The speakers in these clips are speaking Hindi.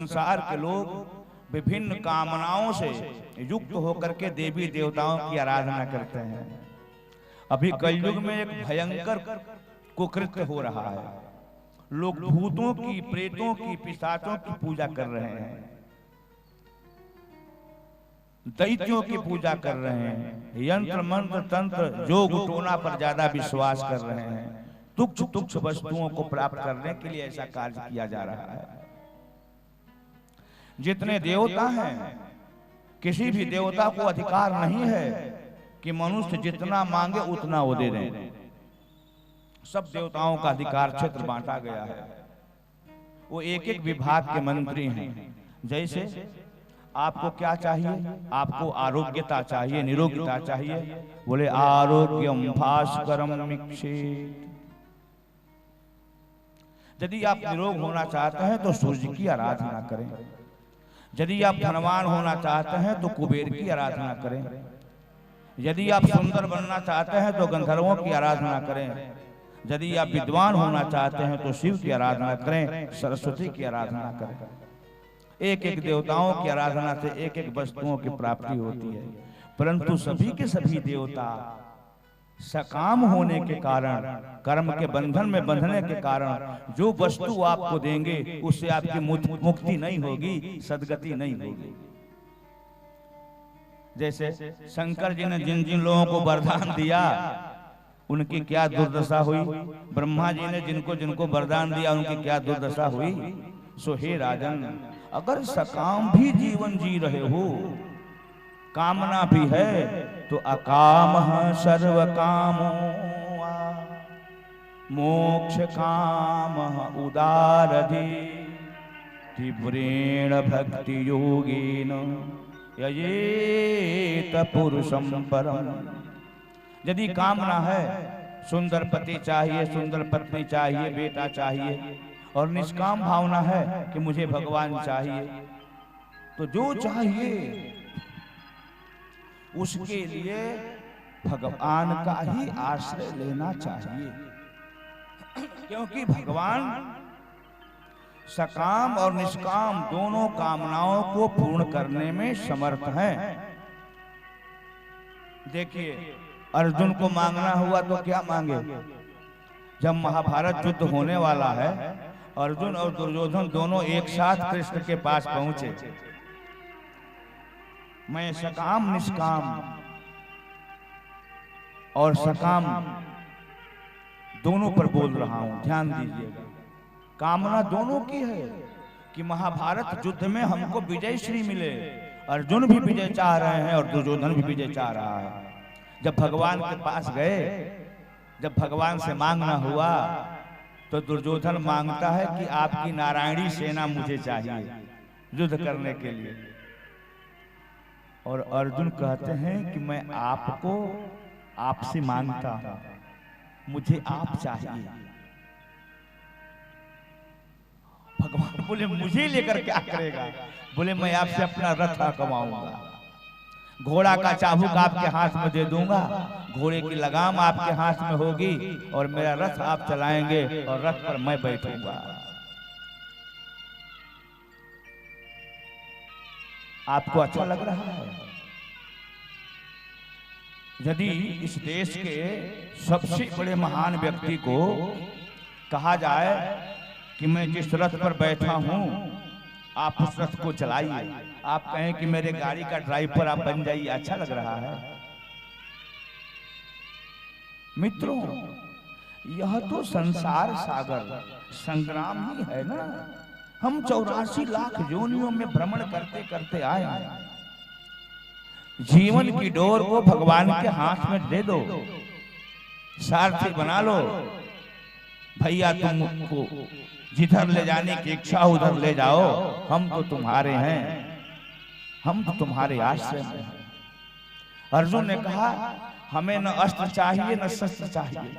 संसार के लोग विभिन्न कामनाओं से युक्त होकर के देवी देवताओं की आराधना करते हैं। अभी कलयुग में एक भयंकर कुकृत्य हो रहा है। लोग भूतों की, प्रेतों की, पिशाचों की पूजा कर रहे हैं, दैत्यों की पूजा कर रहे हैं, यंत्र मंत्र तंत्र जोग टोना पर ज्यादा विश्वास कर रहे हैं। तुच्छ तुच्छ वस्तुओं को प्राप्त करने के लिए ऐसा कार्य किया जा रहा है। जितने देवता हैं, किसी भी देवता को अधिकार नहीं है कि मनुष्य जितना मांगे उतना वो दे दें। सब देवताओं का अधिकार क्षेत्र बांटा गया है। वो एक एक विभाग के मंत्री हैं। जैसे आपको क्या चाहिए? आपको आरोग्यता चाहिए, निरोगिता चाहिए। बोले आरोग्यम भास्करम मिक्षेत। यदि आप निरोग होना चाहते हैं तो सूर्य की आराधना करें। यदि आप धनवान होना चाहते हैं तो कुबेर की आराधना करें। यदि आप सुंदर बनना चाहते हैं तो गंधर्वों की आराधना करें। यदि आप विद्वान होना चाहते हैं तो शिव की आराधना करें, सरस्वती की आराधना करें। एक एक देवताओं की आराधना से एक एक वस्तुओं की प्राप्ति होती है। परंतु सभी के सभी देवता सकाम होने के कारण, कर्म के बंधन में बंधने के कारण जो वस्तु आपको देंगे उससे आपकी मुक्ति नहीं होगी, सदगति नहीं होगी। जैसे शंकर जी ने जिन जिन लोगों को वरदान दिया उनकी क्या दुर्दशा हुई, ब्रह्मा जी ने जिनको जिनको वरदान दिया उनकी क्या दुर्दशा हुई। सो हे राजन, अगर सकाम भी जीवन जी रहे हो, कामना भी है, तो अकाम सर्व कामो मोक्ष काम उदारधि तीव्रेण भक्ति योगेन ययेत पुरुषं परम। यदि कामना है, सुंदर पति चाहिए, सुंदर पत्नी चाहिए, बेटा चाहिए, और निष्काम भावना है कि मुझे भगवान चाहिए, तो जो चाहिए उसके लिए भगवान का ही आश्रय लेना चाहिए। क्योंकि भगवान सकाम और निष्काम दोनों कामनाओं को पूर्ण करने में समर्थ हैं। देखिए, अर्जुन को मांगना हुआ तो क्या मांगे? जब महाभारत युद्ध होने वाला है, अर्जुन और दुर्योधन दोनों एक साथ कृष्ण के पास पहुंचे। मैं सकाम निष्काम और सकाम दोनों पर बोल रहा हूं, ध्यान दीजिएगा। कामना दोनों की है कि महाभारत युद्ध में हमको विजय श्री मिले। अर्जुन भी विजय चाह रहे हैं और दुर्योधन भी विजय चाह रहा है। जब भगवान के पास गए, जब भगवान से मांगना हुआ तो दुर्योधन मांगता है कि आपकी नारायणी सेना मुझे चाहिए युद्ध करने के लिए, और अर्जुन कहते हैं कि मैं आपको आपसे मांगता हूं, मुझे आप चाहिए। भगवान बोले मुझे लेकर क्या करेगा? बोले मैं आपसे अपना रथ कमाऊंगा, घोड़ा का चाबुक आपके हाथ में दे दूंगा, घोड़े की लगाम आपके हाथ में होगी और मेरा रथ आप चलाएंगे और रथ पर मैं बैठूंगा। आपको अच्छा लग रहा है? यदि इस देश के सबसे बड़े महान व्यक्ति को कहा जाए कि मैं जिस रथ पर बैठा हूं आप उस रथ को चलाइए, आप कहें कि मेरे गाड़ी का ड्राइवर आप बन जाइए, अच्छा लग रहा है? मित्रों, यह तो संसार सागर संग्राम ही है ना। हम 84 लाख योनियों में भ्रमण करते करते आए हैं। जीवन की डोर को भगवान के हाथ में दे दो, सारथी बना लो। भैया तुमको जिधर ले जाने की इच्छा उधर ले जाओ, हम तो तुम्हारे हैं, हम तो तुम्हारे आश्रय में हैं। अर्जुन ने कहा हमें न अस्त्र चाहिए, न शस्त्र चाहिए,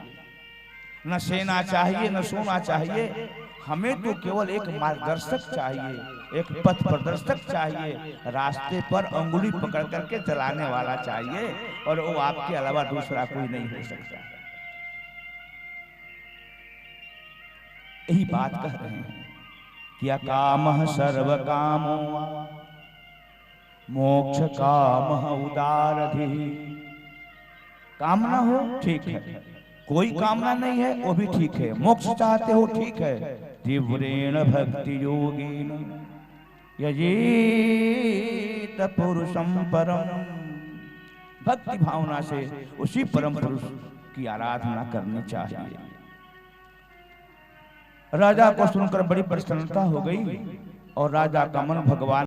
न सेना चाहिए, न सोना चाहिए, हमें तो केवल एक मार्गदर्शक चाहिए, एक पथ प्रदर्शक चाहिए, रास्ते पर अंगुली पकड़ करके चलाने वाला चाहिए, और वो आपके अलावा दूसरा कोई नहीं हो सकता। यही बात कह रहे हैं। क्या कामः सर्व कामो मोक्ष कामः उदारधि। कामना हो ठीक है, कोई कामना नहीं है वो भी ठीक है, मोक्ष चाहते हो ठीक है। तीव्रेण भक्ति योगेन यजेत पुरुषं परम। भक्ति भावना से उसी परम पुरुष की आराधना करनी चाहिए। राजा को सुनकर बड़ी प्रसन्नता हो गई और राजा का मन भगवान